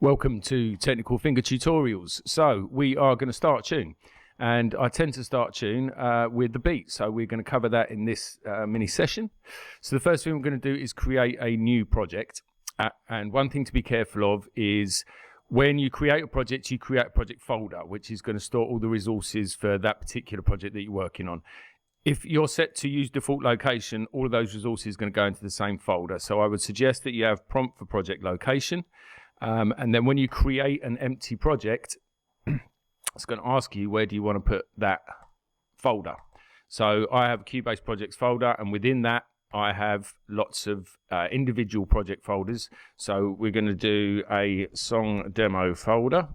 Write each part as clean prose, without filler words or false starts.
Welcome to Technical Finger Tutorials. So we are going to start a tune, and I tend to start a tune with the beat. So we're going to cover that in this mini session. So the first thing we're going to do is create a new project. And one thing to be careful of is when you create a project, you create a project folder, which is going to store all the resources for that particular project that you're working on. If you're set to use default location, all of those resources are going to go into the same folder. So I would suggest that you have prompt for project location. And then when you create an empty project, it's going to ask you, where do you want to put that folder? So I have a Cubase projects folder, and within that I have lots of individual project folders. So we're going to do a song demo folder,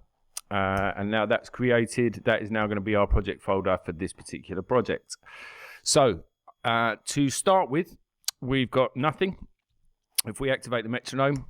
and now that's created. That is now going to be our project folder for this particular project. So to start with, we've got nothing. If we activate the metronome,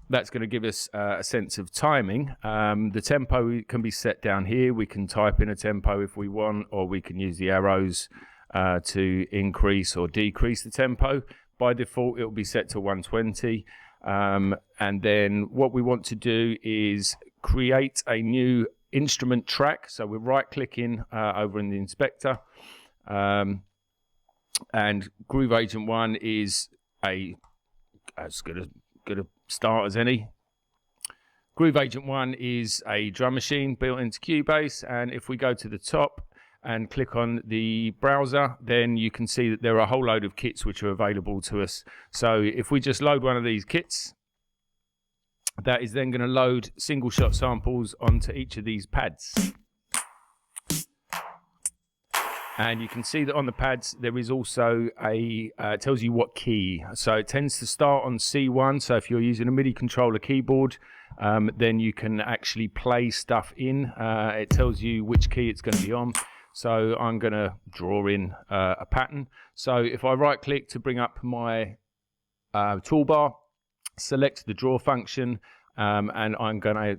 that's going to give us a sense of timing. The tempo can be set down here. We can type in a tempo if we want, or we can use the arrows to increase or decrease the tempo. By default, it will be set to 120. And then what we want to do is create a new instrument track. So we're right-clicking over in the inspector. And Groove Agent 1 is as good a start as any. Groove Agent 1 is a drum machine built into Cubase, and if we go to the top and click on the browser, then you can see that there are a whole load of kits which are available to us. So if we just load one of these kits, that is then going to load single shot samples onto each of these pads. And you can see that on the pads there is also it tells you what key. So it tends to start on C1. So if you're using a MIDI controller keyboard, then you can actually play stuff in. It tells you which key it's going to be on. So I'm going to draw in a pattern. So if I right click to bring up my toolbar, select the draw function, and I'm going to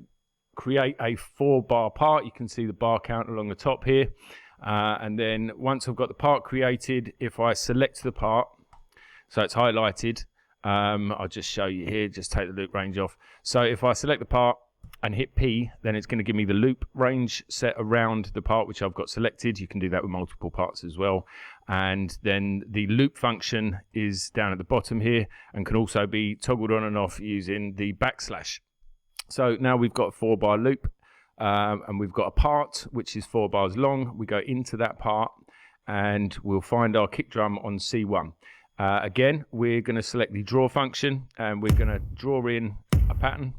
create a 4-bar part. You can see the bar count along the top here. And then once I've got the part created, if I select the part, so it's highlighted, I'll just show you here, just take the loop range off. So if I select the part and hit P, then it's going to give me the loop range set around the part which I've got selected. You can do that with multiple parts as well. And then the loop function is down at the bottom here and can also be toggled on and off using the backslash. So now we've got a 4-bar loop. And we've got a part which is 4 bars long. We go into that part and we'll find our kick drum on C1. Again, we're going to select the draw function and we're going to draw in a pattern.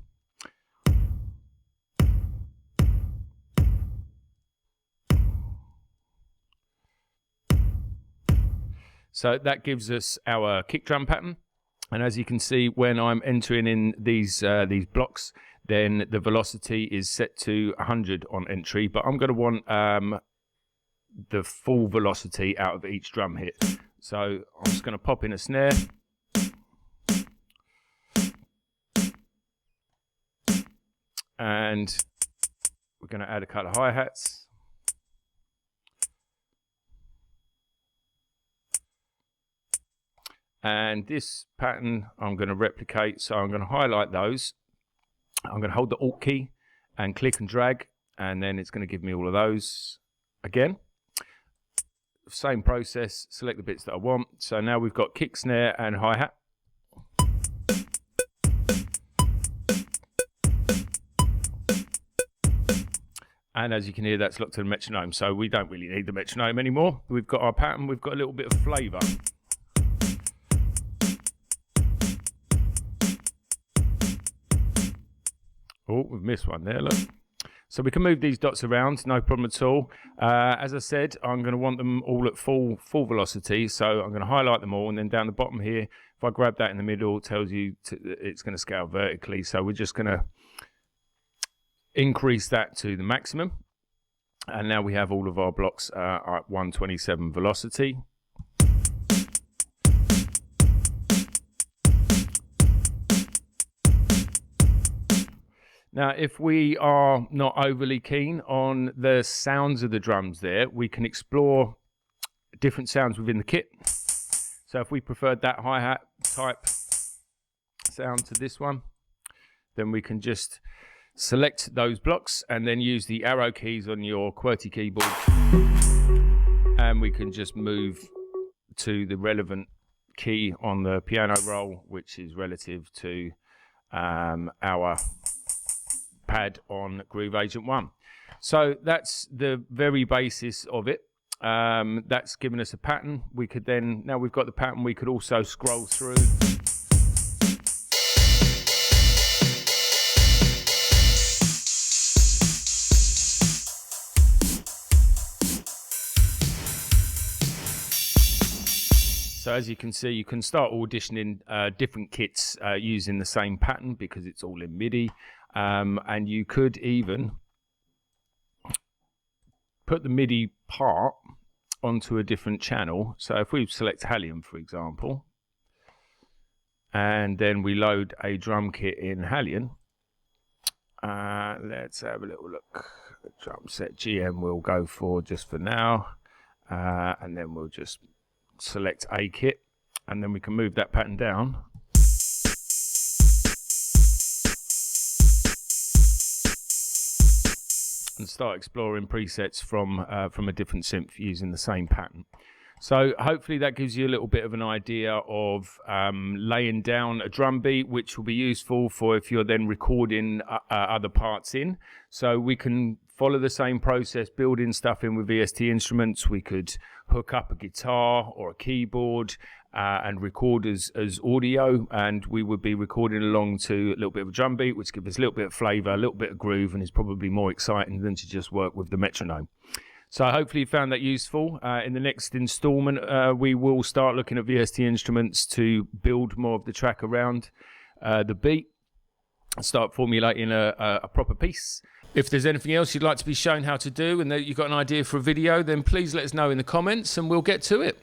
So that gives us our kick drum pattern. And as you can see, when I'm entering in these blocks, then the velocity is set to 100 on entry, but I'm going to want the full velocity out of each drum hit. So I'm just going to pop in a snare. And we're going to add a couple of hi-hats. And this pattern I'm going to replicate, so I'm going to highlight those. I'm going to hold the Alt key and click and drag, and then it's going to give me all of those again. Same process, select the bits that I want. So now we've got kick, snare, and hi-hat. And as you can hear, that's locked to the metronome, so we don't really need the metronome anymore. We've got our pattern, we've got a little bit of flavour. Oh, we've missed one there, look. So we can move these dots around, no problem at all. As I said, I'm going to want them all at full velocity, so I'm going to highlight them all, and then down the bottom here, if I grab that in the middle, it tells you it's going to scale vertically. So we're just going to increase that to the maximum. And now we have all of our blocks at 127 velocity. Now, if we are not overly keen on the sounds of the drums there, we can explore different sounds within the kit. So if we preferred that hi-hat type sound to this one, then we can just select those blocks and then use the arrow keys on your QWERTY keyboard, and we can just move to the relevant key on the piano roll, which is relative to our pad on Groove Agent 1. So that's the very basis of it. That's given us a pattern. We could then, now we've got the pattern, we could also scroll through. So as you can see, you can start auditioning different kits using the same pattern because it's all in MIDI. And you could even put the MIDI part onto a different channel. So if we select Halion, for example, and then we load a drum kit in Halion, let's have a little look. The drum set GM we'll go for just for now, and then we'll just select a kit, and then we can move that pattern down. And start exploring presets from a different synth using the same pattern. So hopefully that gives you a little bit of an idea of laying down a drum beat, which will be useful for if you're then recording other parts in. So we can follow the same process, building stuff in with VST instruments. We could hook up a guitar or a keyboard and record as audio, and we would be recording along to a little bit of a drum beat, which gives us a little bit of flavour, a little bit of groove, and is probably more exciting than to just work with the metronome. So hopefully you found that useful. In the next instalment, we will start looking at VST instruments to build more of the track around the beat, start formulating a proper piece. If there's anything else you'd like to be shown how to do and that you've got an idea for a video, then please let us know in the comments and we'll get to it.